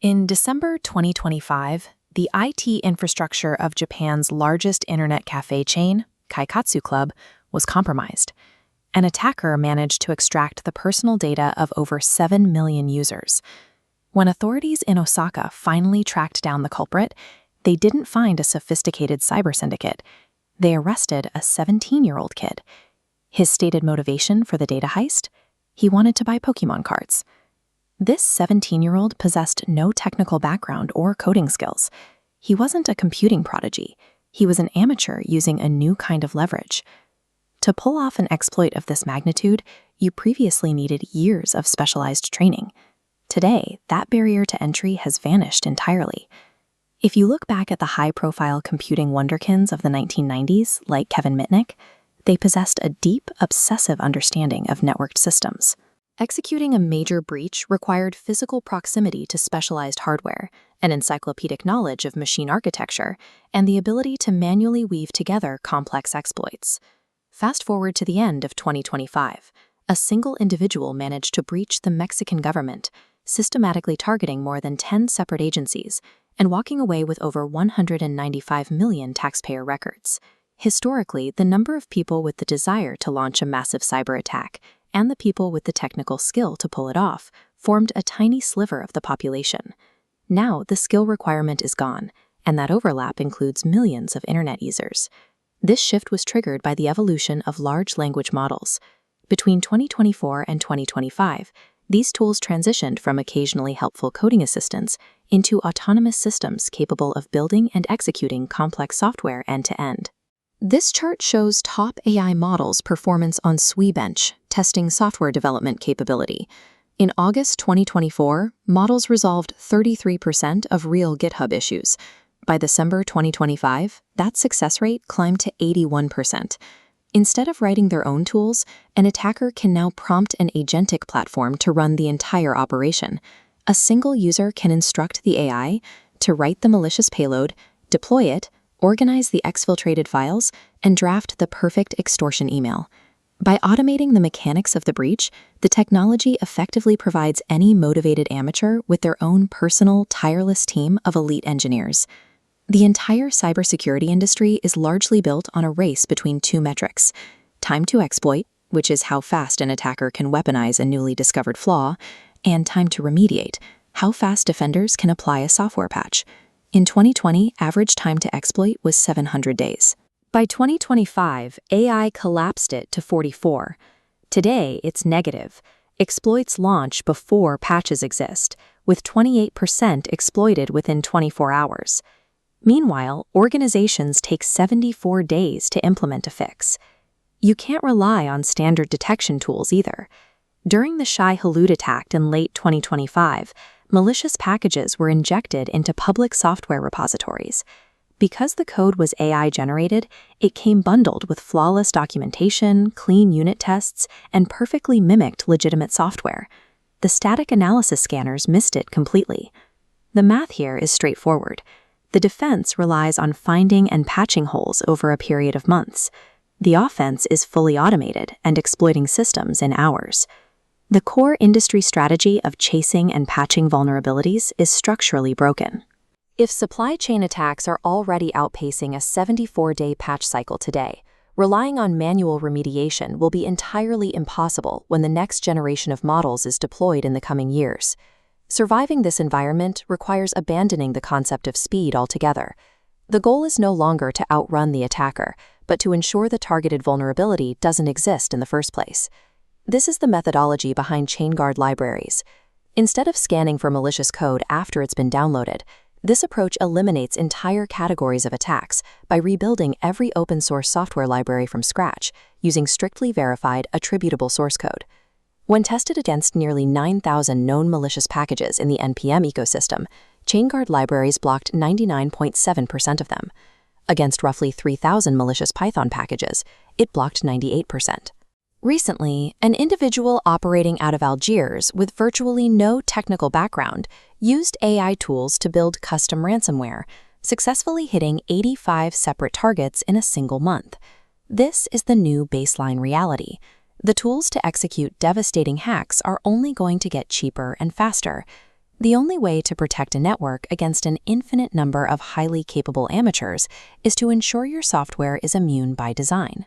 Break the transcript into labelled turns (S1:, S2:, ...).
S1: In December 2025, the IT infrastructure of Japan's largest internet cafe chain, Kaikatsu Club, was compromised. An attacker managed to extract the personal data of over 7 million users. When authorities in Osaka finally tracked down the culprit, they didn't find a sophisticated cyber syndicate. They arrested a 17-year-old kid. His stated motivation for the data heist? He wanted to buy Pokémon cards. This 17-year-old possessed no technical background or coding skills. He wasn't a computing prodigy. He was an amateur using a new kind of leverage. To pull off an exploit of this magnitude, you previously needed years of specialized training. Today, that barrier to entry has vanished entirely. If you look back at the high-profile computing wonderkins of the 1990s, like Kevin Mitnick, they possessed a deep, obsessive understanding of networked systems. Executing a major breach required physical proximity to specialized hardware, an encyclopedic knowledge of machine architecture, and the ability to manually weave together complex exploits. Fast forward to the end of 2025, a single individual managed to breach the Mexican government, systematically targeting more than 10 separate agencies and walking away with over 195 million taxpayer records. Historically, the number of people with the desire to launch a massive cyber attack and the people with the technical skill to pull it off formed a tiny sliver of the population. Now, the skill requirement is gone, and that overlap includes millions of internet users. This shift was triggered by the evolution of large language models. Between 2024 and 2025, these tools transitioned from occasionally helpful coding assistants into autonomous systems capable of building and executing complex software end-to-end. This chart shows top AI models' performance on SWE-bench, testing software development capability. In August 2024, models resolved 33% of real GitHub issues. By December 2025, that success rate climbed to 81%. Instead of writing their own tools, an attacker can now prompt an agentic platform to run the entire operation. A single user can instruct the AI to write the malicious payload, deploy it, organize the exfiltrated files, and draft the perfect extortion email. By automating the mechanics of the breach, the technology effectively provides any motivated amateur with their own personal, tireless team of elite engineers. The entire cybersecurity industry is largely built on a race between two metrics: time to exploit, which is how fast an attacker can weaponize a newly discovered flaw, and time to remediate, how fast defenders can apply a software patch. In 2020, average time to exploit was 700 days. By 2025, AI collapsed it to 44. Today, it's negative. Exploits launch before patches exist, with 28% exploited within 24 hours. Meanwhile, organizations take 74 days to implement a fix. You can't rely on standard detection tools either. During the Shai-Hulud attack in late 2025, malicious packages were injected into public software repositories. Because the code was AI-generated, it came bundled with flawless documentation, clean unit tests, and perfectly mimicked legitimate software. The static analysis scanners missed it completely. The math here is straightforward. The defense relies on finding and patching holes over a period of months. The offense is fully automated and exploiting systems in hours. The core industry strategy of chasing and patching vulnerabilities is structurally broken. If supply chain attacks are already outpacing a 74-day patch cycle today, relying on manual remediation will be entirely impossible when the next generation of models is deployed in the coming years. Surviving this environment requires abandoning the concept of speed altogether. The goal is no longer to outrun the attacker, but to ensure the targeted vulnerability doesn't exist in the first place. This is the methodology behind ChainGuard libraries. Instead of scanning for malicious code after it's been downloaded, this approach eliminates entire categories of attacks by rebuilding every open-source software library from scratch using strictly verified, attributable source code. When tested against nearly 9,000 known malicious packages in the NPM ecosystem, ChainGuard libraries blocked 99.7% of them. Against roughly 3,000 malicious Python packages, it blocked 98%. Recently, an individual operating out of Algiers with virtually no technical background used AI tools to build custom ransomware, successfully hitting 85 separate targets in a single month. This is the new baseline reality. The tools to execute devastating hacks are only going to get cheaper and faster. The only way to protect a network against an infinite number of highly capable amateurs is to ensure your software is immune by design.